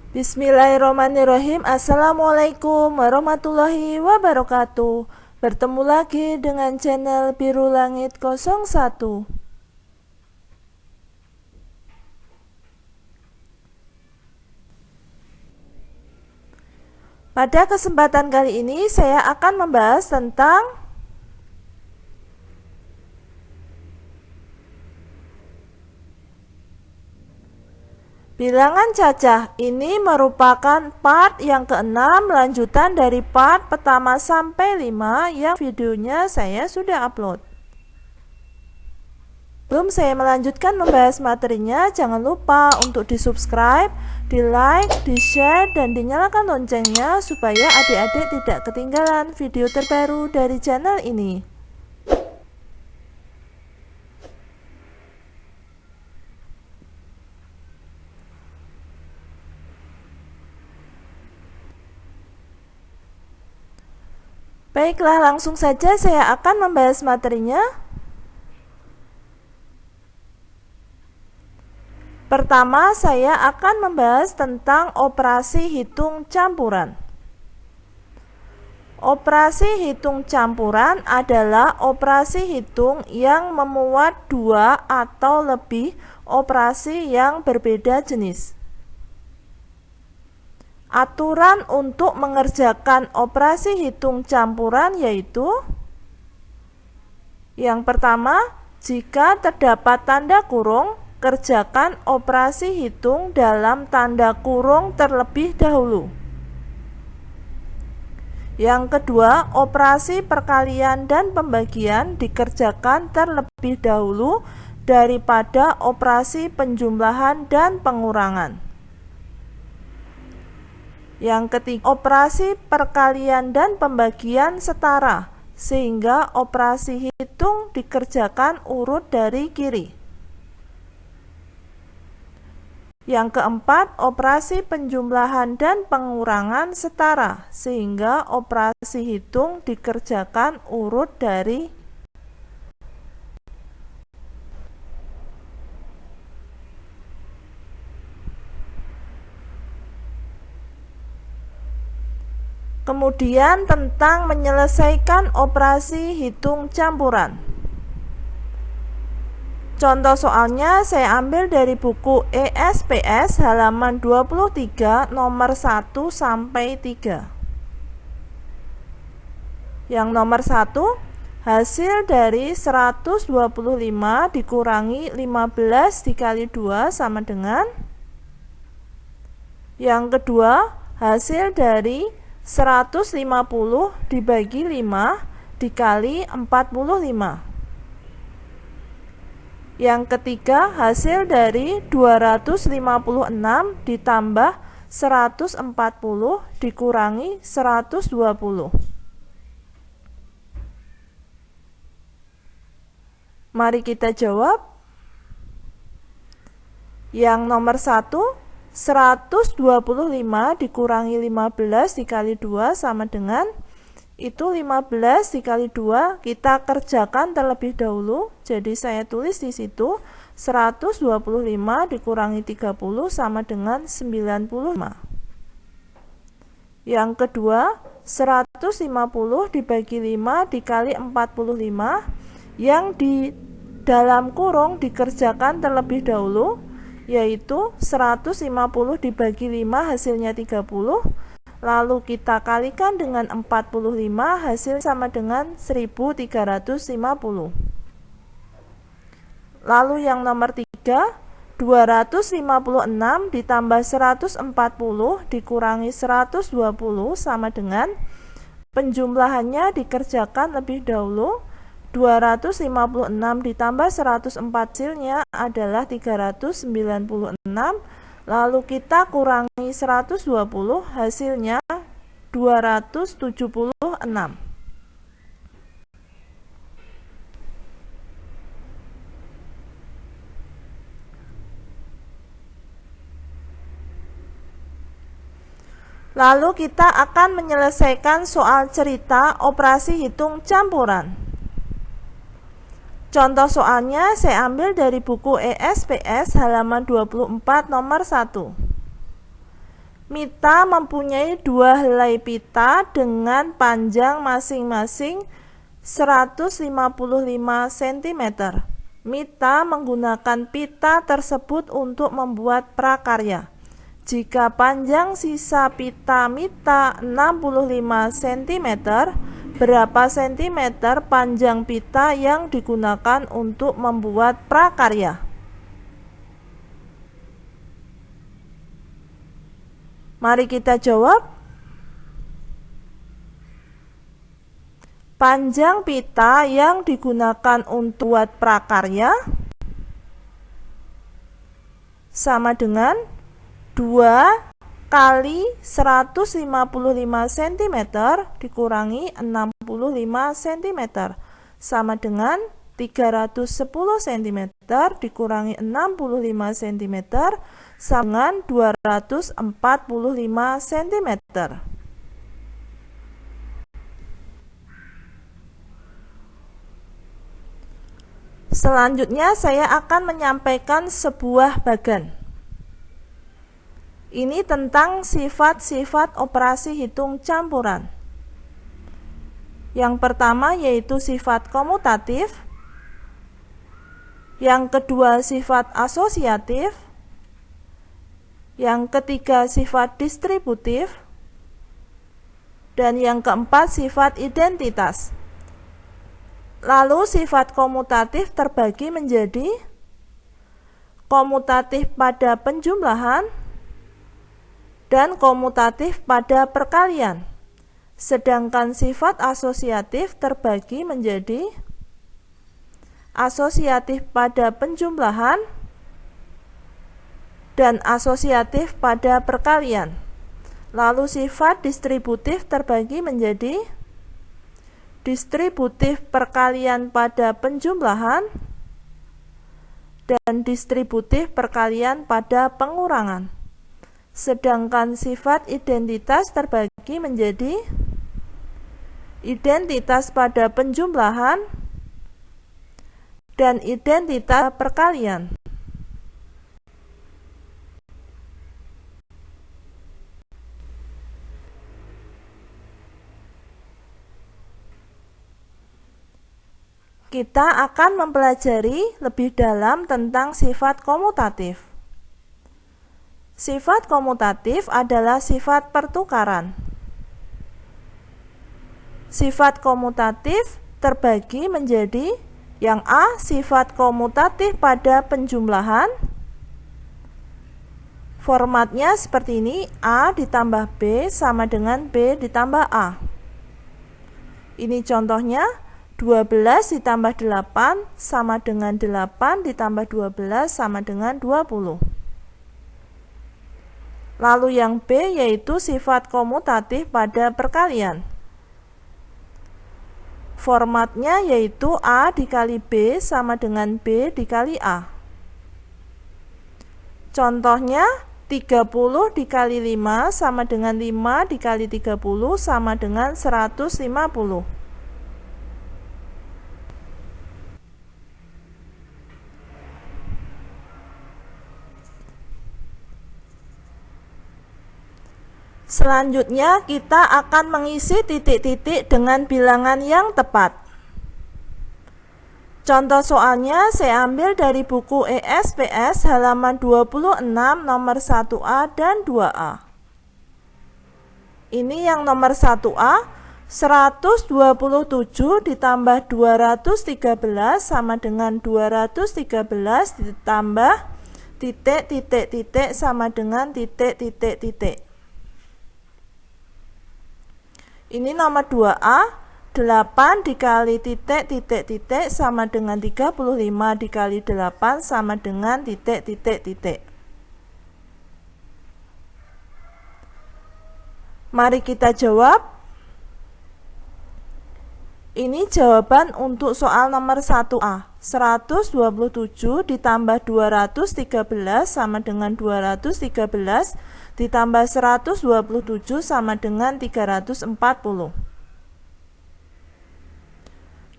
Bismillahirrahmanirrahim. Assalamualaikum warahmatullahi wabarakatuh. Bertemu lagi dengan channel Biru Langit 01. Pada kesempatan kali ini saya akan membahas tentang bilangan cacah. Ini merupakan part yang keenam, lanjutan dari part pertama sampai 5 yang videonya saya sudah upload. Sebelum saya melanjutkan membahas materinya, jangan lupa untuk di subscribe, di like, di share, dan dinyalakan loncengnya supaya adik-adik tidak ketinggalan video terbaru dari channel ini. Baiklah, langsung saja saya akan membahas materinya. Pertama, saya akan membahas tentang operasi hitung campuran. Operasi hitung campuran adalah operasi hitung yang memuat dua atau lebih operasi yang berbeda jenis. Aturan untuk mengerjakan operasi hitung campuran yaitu: yang pertama, jika terdapat tanda kurung, kerjakan operasi hitung dalam tanda kurung terlebih dahulu. Yang kedua, operasi perkalian dan pembagian dikerjakan terlebih dahulu daripada operasi penjumlahan dan pengurangan. Yang ketiga, operasi perkalian dan pembagian setara, sehingga operasi hitung dikerjakan urut dari kiri. Yang keempat, operasi penjumlahan dan pengurangan setara, sehingga operasi hitung dikerjakan urut dari Kemudian tentang menyelesaikan operasi hitung campuran. Contoh soalnya saya ambil dari buku ESPS halaman 23 nomor 1 sampai 3. Yang nomor 1, hasil dari 125 dikurangi 15 dikali 2 sama dengan. Yang kedua, hasil dari 150 dibagi 5 dikali 45. Yang ketiga, hasil dari 256 ditambah 140 dikurangi 120. Mari kita jawab. Yang nomor 1, 125 dikurangi 15 dikali 2 sama dengan, itu 15 dikali 2 kita kerjakan terlebih dahulu. Jadi saya tulis di situ 125 dikurangi 30 sama dengan 95. Yang kedua, 150 dibagi 5 dikali 45 yang di dalam kurung dikerjakan terlebih dahulu, yaitu 150 dibagi 5 hasilnya 30, lalu kita kalikan dengan 45, hasil sama dengan 1350. Lalu yang nomor 3, 256 ditambah 140 dikurangi 120 sama dengan, penjumlahannya dikerjakan lebih dahulu. 256 ditambah 104 hasilnya adalah 396, lalu kita kurangi 120 hasilnya 276. Lalu kita akan menyelesaikan soal cerita operasi hitung campuran. Contoh soalnya saya ambil dari buku ESPS halaman 24 nomor 1. Mita mempunyai dua helai pita dengan panjang masing-masing 155 cm. Mita menggunakan pita tersebut untuk membuat prakarya. Jika panjang sisa pita Mita 65 cm, berapa sentimeter panjang pita yang digunakan untuk membuat prakarya? Mari kita jawab. Panjang pita yang digunakan untuk buat prakarya sama dengan 2 kali 155 cm dikurangi 65 cm sama dengan 310 cm dikurangi 65 cm sama dengan 245 cm. Selanjutnya saya akan menyampaikan sebuah bagan. Ini tentang sifat-sifat operasi hitung campuran. Yang pertama yaitu sifat komutatif. Yang kedua sifat asosiatif. Yang ketiga sifat distributif. Dan yang keempat sifat identitas. Lalu sifat komutatif terbagi menjadi komutatif pada penjumlahan dan komutatif pada perkalian. Sedangkan sifat asosiatif terbagi menjadi asosiatif pada penjumlahan dan asosiatif pada perkalian. Lalu sifat distributif terbagi menjadi distributif perkalian pada penjumlahan dan distributif perkalian pada pengurangan. Sedangkan sifat identitas terbagi menjadi identitas pada penjumlahan dan identitas perkalian. Kita akan mempelajari lebih dalam tentang sifat komutatif. Sifat komutatif adalah sifat pertukaran. Sifat komutatif terbagi menjadi yang A, sifat komutatif pada penjumlahan. Formatnya seperti ini, A ditambah B sama dengan B ditambah A. Ini contohnya, 12 ditambah 8 sama dengan 8 ditambah 12 sama dengan 20. Lalu yang B yaitu sifat komutatif pada perkalian. Formatnya yaitu A dikali B sama dengan B dikali A. Contohnya 30 dikali 5 sama dengan 5 dikali 30 sama dengan 150. Selanjutnya kita akan mengisi titik-titik dengan bilangan yang tepat. Contoh soalnya saya ambil dari buku ESPS halaman 26 nomor 1A dan 2A. Ini yang nomor 1A, 127 ditambah 213 sama dengan 213 ditambah titik-titik-titik sama dengan titik-titik-titik. Ini nomor 2A, 8 dikali titik-titik-titik sama dengan 35 dikali 8 sama dengan titik-titik-titik. Mari kita jawab. Ini jawaban untuk soal nomor 1A. 127 ditambah 213 sama dengan 213 ditambah 127 sama dengan 340.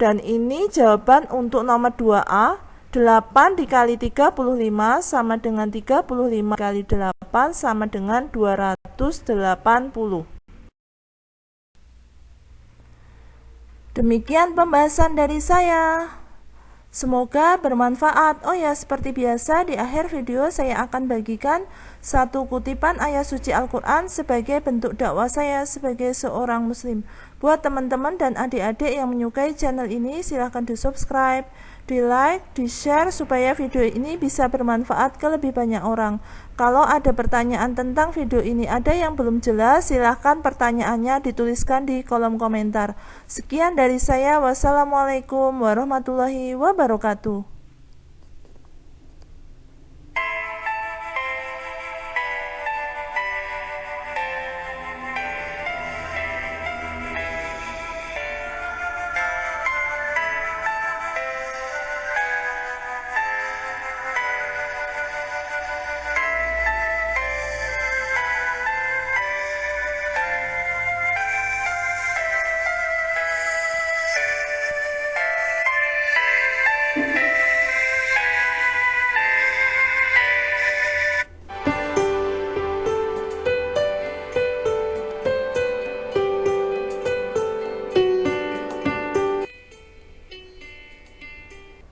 Dan ini jawaban untuk nomor 2A. 8 dikali 35 sama dengan 35 kali 8 sama dengan 280. Demikian pembahasan dari saya. Semoga bermanfaat. Oh ya, seperti biasa di akhir video saya akan bagikan satu kutipan ayat suci Al-Quran sebagai bentuk dakwah saya sebagai seorang muslim. Buat teman-teman dan adik-adik yang menyukai channel ini, silahkan di subscribe, di like, di share supaya video ini bisa bermanfaat ke lebih banyak orang. Kalau ada pertanyaan tentang video ini ada yang belum jelas, silahkan pertanyaannya dituliskan di kolom komentar. Sekian dari saya. Wassalamualaikum warahmatullahi wabarakatuh.